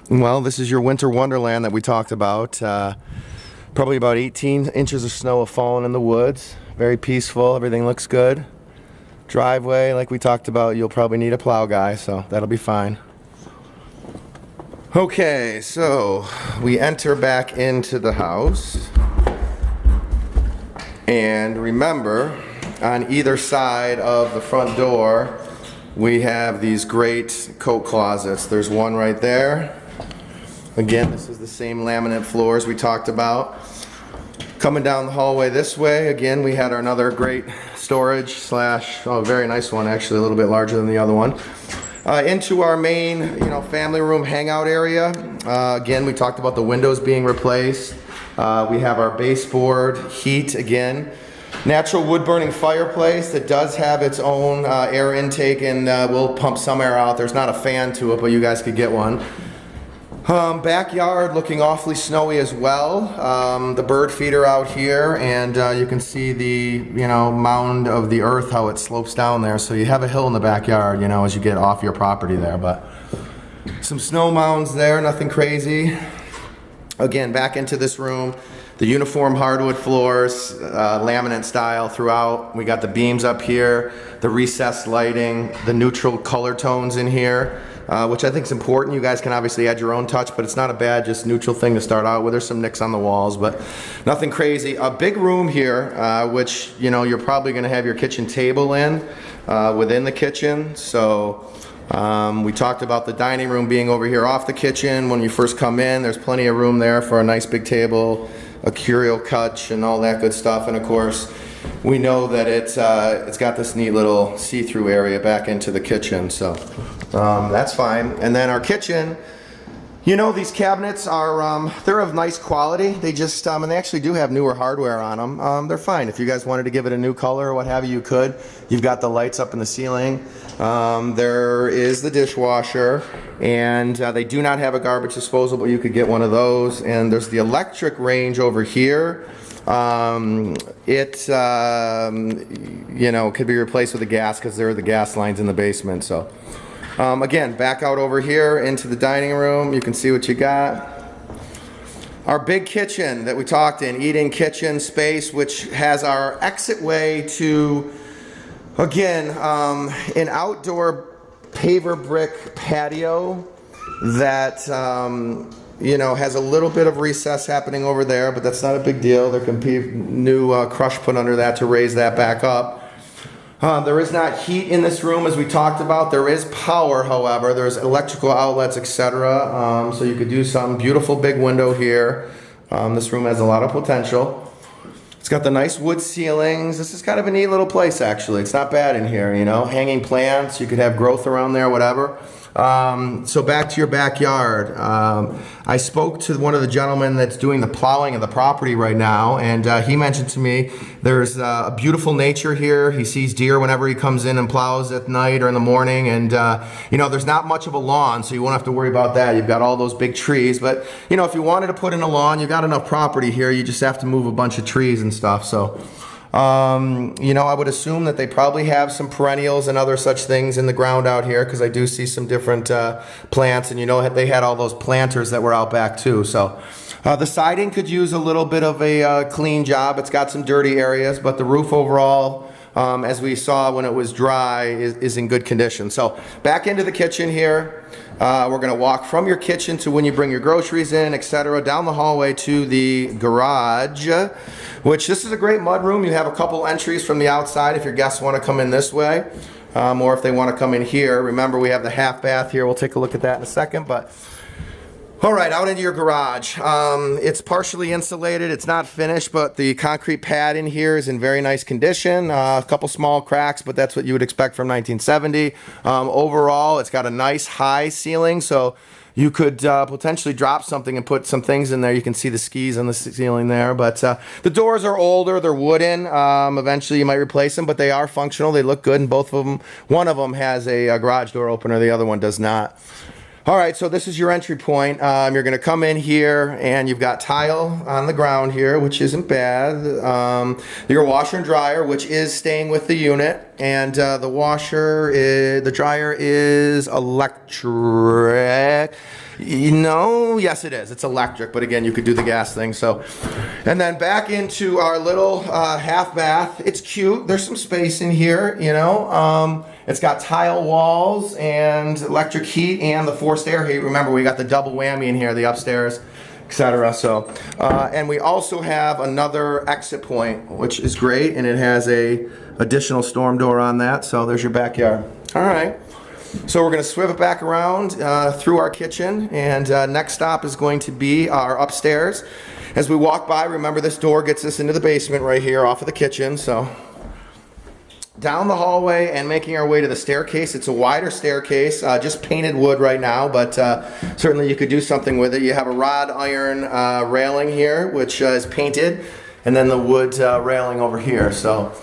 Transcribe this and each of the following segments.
Well, this is your winter wonderland that we talked about. Probably about 18 inches of snow have fallen in the woods. Very peaceful. Everything looks good. Driveway, like we talked about, you'll probably need a plow guy, so that'll be fine. Okay, so we enter back into the house. And remember, on either side of the front door, we have these great coat closets. There's one right there. Again, this is the same laminate floors we talked about. Coming down the hallway this way, again, we had another great storage slash, oh, very nice one, actually a little bit larger than the other one. Into our main, family room hangout area. Again, we talked about the windows being replaced. We have our baseboard heat again. Natural wood burning fireplace that does have its own air intake and will pump some air out. There's not a fan to it, but you guys could get one. Backyard looking awfully snowy as well. The bird feeder out here, and you can see the mound of the earth, how it slopes down there. So you have a hill in the backyard, as you get off your property there. But some snow mounds there, nothing crazy. Again, back into this room. The uniform hardwood floors, laminate style throughout. We got the beams up here, the recessed lighting, the neutral color tones in here. Which I think is important. You guys can obviously add your own touch, but it's not a bad, just neutral thing to start out with. There's some nicks on the walls, but nothing crazy. A big room here, which you're probably going to have your kitchen table in within the kitchen. So we talked about the dining room being over here off the kitchen. When you first come in, there's plenty of room there for a nice big table, a curio couch, and all that good stuff. And of course, we know that it's got this neat little see-through area back into the kitchen, so that's fine. And then our kitchen, these cabinets are they're of nice quality. They just and they actually do have newer hardware on them. They're fine. If you guys wanted to give it a new color or what have you, you could. You've got the lights up in the ceiling. There is the dishwasher, and they do not have a garbage disposal, but you could get one of those. And there's the electric range over here. It could be replaced with a gas because there are the gas lines in the basement. So again, back out over here into the dining room. You can see what you got. Our big kitchen that we talked in, eating kitchen space, which has our exit way to, again, an outdoor paver brick patio that has a little bit of recess happening over there, but that's not a big deal. There can be new crush put under that to raise that back up. There is not heat in this room, as we talked about. There is power, however. There's electrical outlets, etc. So you could do some beautiful big window here. This room has a lot of potential. It's got the nice wood ceilings. This is kind of a neat little place, actually. It's not bad in here, hanging plants. You could have growth around there, whatever. So back to your backyard. I spoke to one of the gentlemen that's doing the plowing of the property right now, and he mentioned to me there's a beautiful nature here. He sees deer whenever he comes in and plows at night or in the morning, and there's not much of a lawn, so you won't have to worry about that. You've got all those big trees, but if you wanted to put in a lawn, you've got enough property here. You just have to move a bunch of trees and stuff. So I would assume that they probably have some perennials and other such things in the ground out here, because I do see some different plants, and they had all those planters that were out back too. So the siding could use a little bit of a clean job. It's got some dirty areas, but the roof overall, as we saw when it was dry, is in good condition. So back into the kitchen here. We're going to walk from your kitchen to when you bring your groceries in, etc., down the hallway to the garage, which this is a great mud room. You have a couple entries from the outside if your guests want to come in this way, or if they want to come in here. Remember, we have the half bath here. We'll take a look at that in a second, but all right, out into your garage. It's partially insulated. It's not finished, but the concrete pad in here is in very nice condition. A couple small cracks, but that's what you would expect from 1970. Overall, it's got a nice high ceiling, so you could potentially drop something and put some things in there. You can see the skis on the ceiling there, but the doors are older. They're wooden. Eventually, you might replace them, but they are functional. They look good, and both of them, one of them has a garage door opener. The other one does not. All right, so this is your entry point. You're going to come in here, and you've got tile on the ground here, which isn't bad. Your washer and dryer, which is staying with the unit, and the the dryer is electric. Yes it is. It's electric, but again, you could do the gas thing. So, and then back into our little half bath. It's cute. There's some space in here, It's got tile walls and electric heat and the forced air heat. Remember, we got the double whammy in here, the upstairs, etc. So, and we also have another exit point, which is great, and it has a additional storm door on that. So there's your backyard. All right. So we're going to swivel back around through our kitchen, and next stop is going to be our upstairs. As we walk by, remember this door gets us into the basement right here off of the kitchen. So down the hallway and making our way to the staircase. It's a wider staircase, just painted wood right now, but certainly you could do something with it. You have a wrought iron railing here, which is painted, and then the wood railing over here. So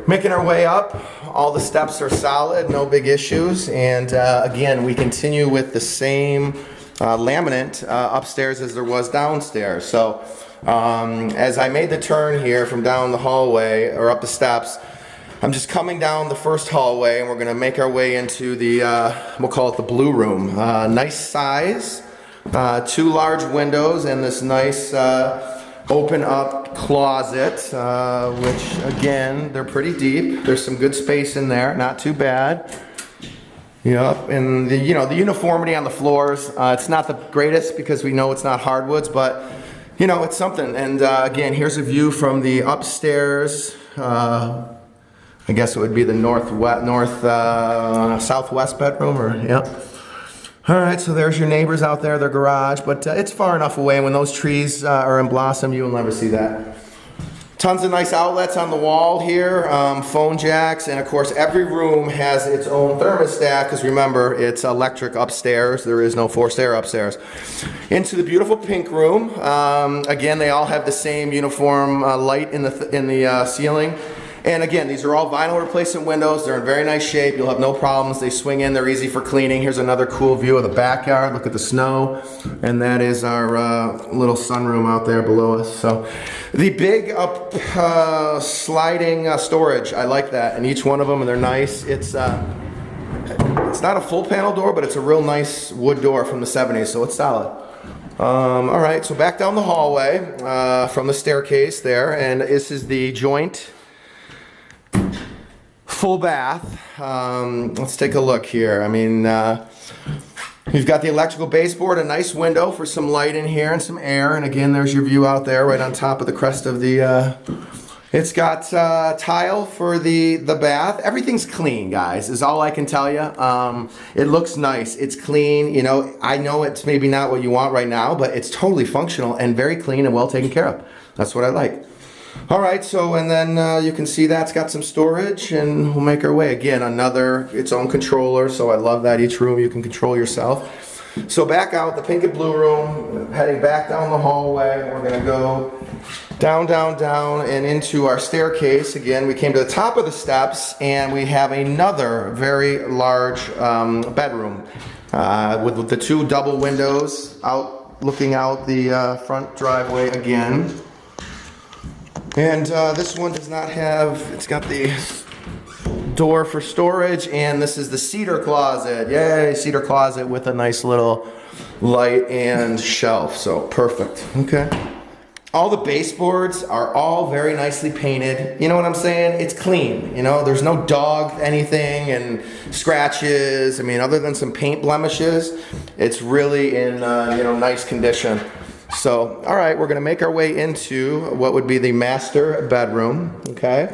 making our way up, all the steps are solid, no big issues, and again, we continue with the same laminate upstairs as there was downstairs. So as I made the turn here from down the hallway, or up the steps, I'm just coming down the first hallway, and we're going to make our way into the, we'll call it the blue room. Nice size, 2 large windows, and this nice open up closet, which again, they're pretty deep. There's some good space in there, not too bad. Yep, and the uniformity on the floors, it's not the greatest because we know it's not hardwoods, but it's something. And again, here's a view from the upstairs. I guess it would be the southwest bedroom, or yep. All right, so there's your neighbors out there, their garage, but it's far enough away. When those trees are in blossom, you will never see that. Tons of nice outlets on the wall here, phone jacks, and of course every room has its own thermostat, because remember, it's electric upstairs. There is no forced air upstairs. Into the beautiful pink room. Again, they all have the same uniform light in the ceiling. And again, these are all vinyl replacement windows. They're in very nice shape. You'll have no problems. They swing in. They're easy for cleaning. Here's another cool view of the backyard. Look at the snow. And that is our little sunroom out there below us. So the big sliding storage. I like that. And each one of them, and they're nice. It's not a full panel door, but it's a real nice wood door from the 70s. So it's solid. All right, so back down the hallway from the staircase there. And this is the joint full bath. Let's take a look here. I mean, you've got the electrical baseboard, a nice window for some light in here and some air. And again, there's your view out there right on top of the crest of the... It's got tile for the bath. Everything's clean, guys, is all I can tell you. It looks nice. It's clean. I know it's maybe not what you want right now, but it's totally functional and very clean and well taken care of. That's what I like. All right, so and then you can see that's got some storage, and we'll make our way. Again, its own controller, so I love that. Each room you can control yourself. So back out the pink and blue room, heading back down the hallway. We're going to go down, down, down, and into our staircase. Again, we came to the top of the steps, and we have another very large bedroom with the 2 double windows looking out the front driveway again. And this one does not have, it's got the door for storage, and this is the cedar closet. Yay, cedar closet with a nice little light and shelf. So perfect. Okay. All the baseboards are all very nicely painted. You know what I'm saying? It's clean. There's no dog anything and scratches. I mean, other than some paint blemishes, it's really in nice condition. So, all right, we're going to make our way into what would be the master bedroom, okay?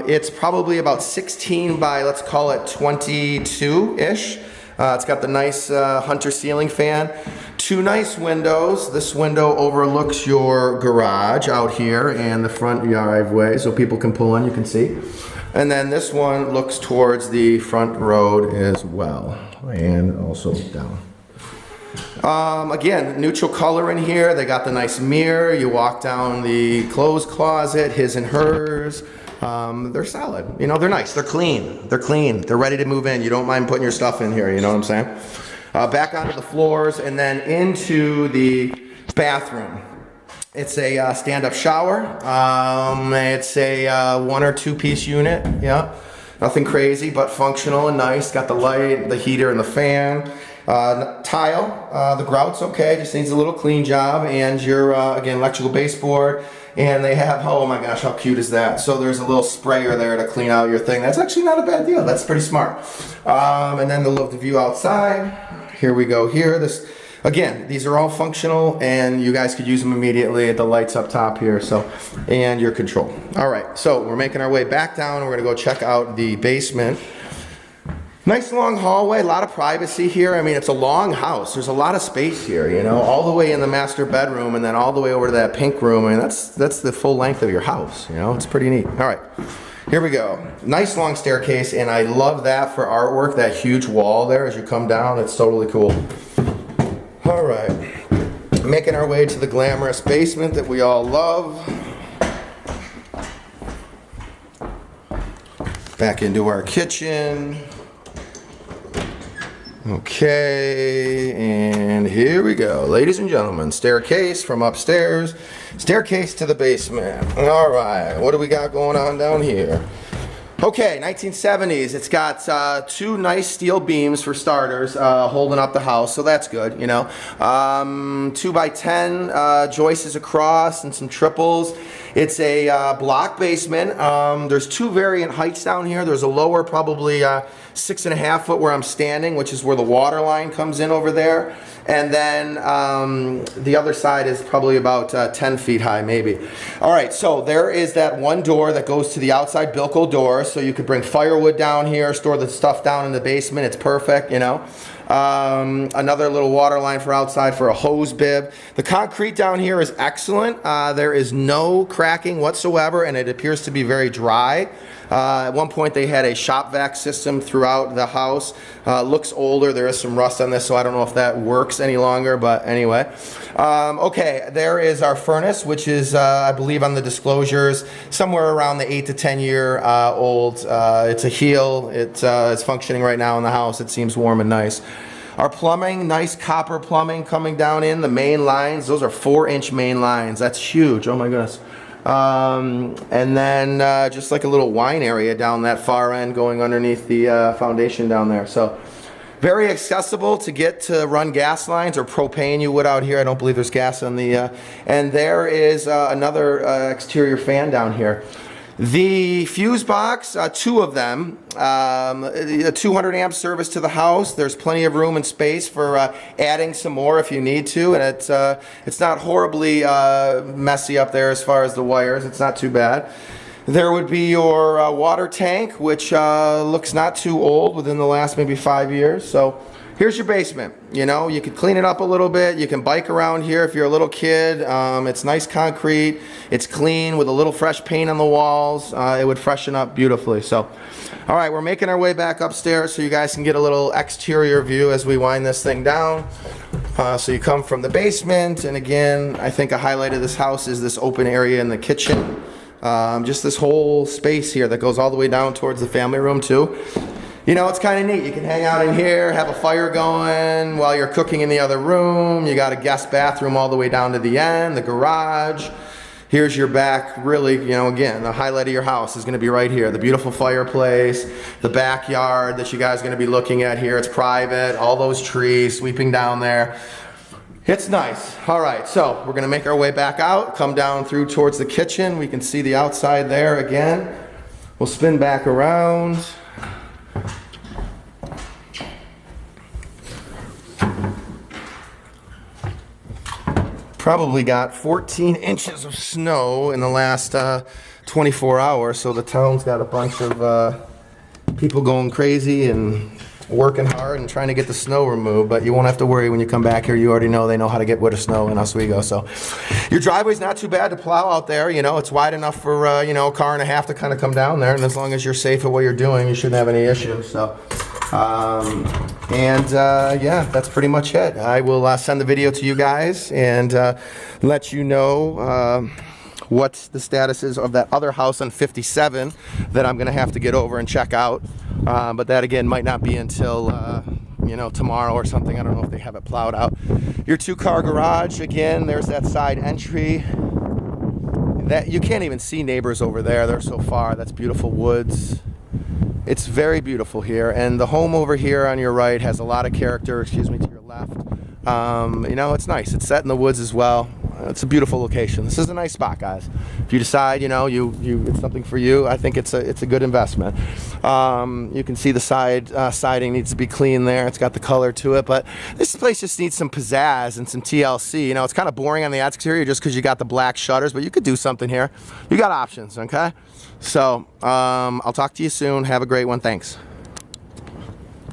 It's probably about 16 by, let's call it 22-ish. It's got the nice Hunter ceiling fan. 2 nice windows. This window overlooks your garage out here and the front driveway, so people can pull in, you can see. And then this one looks towards the front road as well, and also down. Again, neutral color in here. They got the nice mirror. You walk down the clothes closet, his and hers. They're solid. They're nice. They're clean. They're clean. They're ready to move in. You don't mind putting your stuff in here. You know what I'm saying? Back onto the floors and then into the bathroom. It's a stand-up shower. It's a 1 or 2 piece unit. Yeah, nothing crazy, but functional and nice. Got the light, the heater, and the fan. Tile, the grout's okay, just needs a little clean job, and your, again, electrical baseboard, and they have, oh my gosh, how cute is that? So there's a little sprayer there to clean out your thing. That's actually not a bad deal. That's pretty smart. And then the view outside. Here we go here. This, again, these are all functional, and you guys could use them immediately at the lights up top here, so, and your control. All right, so we're making our way back down. We're gonna go check out the basement. Nice long hallway, a lot of privacy here. I mean, it's a long house. There's a lot of space here, you know, all the way in the master bedroom and then all the way over to that pink room. I mean, that's the full length of your house, you know. It's pretty neat. All right, here we go. Nice long staircase, and I love that for artwork, that huge wall there as you come down. It's totally cool. All right, making our way to the glamorous basement that we all love. Back into our kitchen. Okay, and here we go. Ladies and gentlemen, staircase from upstairs, staircase to the basement. All right, what do we got going on down here? Okay, 1970s. It's got 2 nice steel beams for starters, holding up the house, so that's good, you know. 2x10 joists across and some triples. It's a block basement. There's 2 variant heights down here. There's a lower, probably 6.5 foot where I'm standing, which is where the water line comes in over there. And then the other side is probably about 10 feet high, maybe. All right, so there is that one door that goes to the outside Bilko door, so you could bring firewood down here, store the stuff down in the basement. It's perfect, you know. Another little water line for outside for a hose bib. The concrete down here is excellent. There is no cracking whatsoever, and it appears to be very dry. At one point they had a shop vac system throughout the house. Looks older. There is some rust on this, so I don't know if that works any longer, but anyway. Okay, there is our furnace, which is, I believe on the disclosures, somewhere around the 8 to 10 year old. It's a heel. It's functioning right now in the house. It seems warm and nice. Our plumbing, nice copper plumbing coming down in. The main lines, those are 4-inch main lines. That's huge. Oh my goodness. And then just like a little wine area down that far end going underneath the foundation down there. So very accessible to get to run gas lines or propane you would out here. I don't believe there's gas on the, and there is another exterior fan down here. The fuse box, 2 of them, a 200 amp service to the house. There's plenty of room and space for adding some more if you need to, and it's not horribly messy up there as far as the wires. It's not too bad. There would be your water tank, which looks not too old, within the last maybe 5 years. So here's your basement. You know, you could clean it up a little bit. You can bike around here if you're a little kid. It's nice concrete. It's clean with a little fresh paint on the walls. It would freshen up beautifully. So, all right, we're making our way back upstairs so you guys can get a little exterior view as we wind this thing down. So you come from the basement, and again, I think a highlight of this house is this open area in the kitchen. Just this whole space here that goes all the way down towards the family room too. You know, it's kind of neat. You can hang out in here, have a fire going while you're cooking in the other room. You got a guest bathroom all the way down to the end, the garage. Here's your back, really, you know, again, the highlight of your house is going to be right here. The beautiful fireplace, the backyard that you guys are going to be looking at here. It's private, all those trees sweeping down there. It's nice. All right, so we're going to make our way back out, come down through towards the kitchen. We can see the outside there again. We'll spin back around. Probably got 14 inches of snow in the last 24 hours, so the town's got a bunch of people going crazy and working hard and trying to get the snow removed, but you won't have to worry when you come back here. You already know they know how to get rid of snow in Oswego. So your driveway's not too bad to plow out there. You know, it's wide enough for, you know, a car and a half to kind of come down there, and as long as you're safe at what you're doing, you shouldn't have any issues. So, yeah, that's pretty much it. I will send the video to you guys and let you know what the status is of that other house on 57 that I'm going to have to get over and check out. but that again might not be until you know, tomorrow or something. I don't know if they have it plowed out. Your 2-car garage, again, there's that side entry. That you can't even see neighbors over there. They're so far. That's beautiful woods. It's very beautiful here, and the home over here on your right has a lot of character. Excuse me, to your left. You know, it's nice. It's set in the woods as well. It's a beautiful location. This is a nice spot, guys. If you decide, you know, it's something for you, I think it's a good investment. You can see the siding needs to be clean there. It's got the color to it, but this place just needs some pizzazz and some TLC. You know, it's kind of boring on the exterior just because you got the black shutters, but you could do something here. You got options, okay? So I'll talk to you soon. Have a great one. Thanks.